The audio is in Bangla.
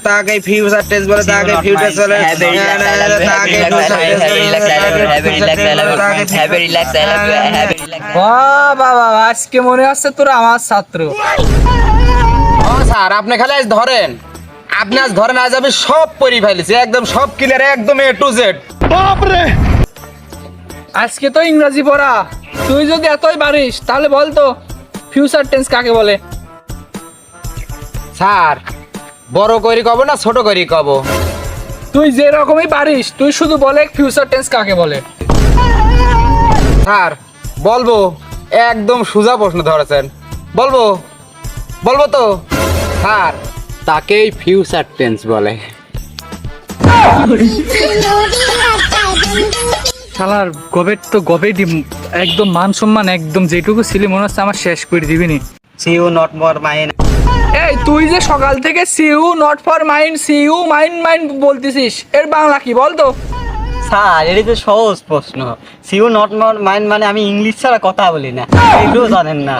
তাকে ফিউচার টেন্স বলে, তাকে ফিউচার বলে, বাবা আজকে মনে হচ্ছে তোরা আমার ছাত্র। ও স্যার আপনি খালি আজ ধরেন, আপনি আজ ধরেন, আজ আমি সব পড়ি ফেলেছি, একদম সব ক্লিয়ার, একদম A to Z। আজকে তো ইংরেজি পড়া, তুই যদি এতই পারিস তাহলে বল তো ফিউচার টেন্স কাকে বলে? স্যার বড় করি কব না ছোট করি কব? তুই যে রকমই পারিস তুই শুধু বলে ফিউচার টেন্স কাকে বলে। স্যার বলবো, একদম সোজা প্রশ্ন ধরেছেন, বলবো বলবো তো স্যার, তাকেই ফিউচার টেন্স বলে। শালার গবেট তো গবেট, একদম মান সম্মান একদম যেটুকু ছিলি মনে হচ্ছে আমার শেষ করে দিবিনি। সিউ নট মোর মাইন। এই তুই যে সকাল থেকে সিউ নট ফর মাইন্ড, সিউ মাইন্ড মাইন্ড বলতেছিস, এর বাংলা কি বল তো? স্যার এটা তো সহজ প্রশ্ন। সিউ নট মাইন্ড মানে আমি ইংলিশ ছাড়া কথা বলি না, এগুলো জানেন না।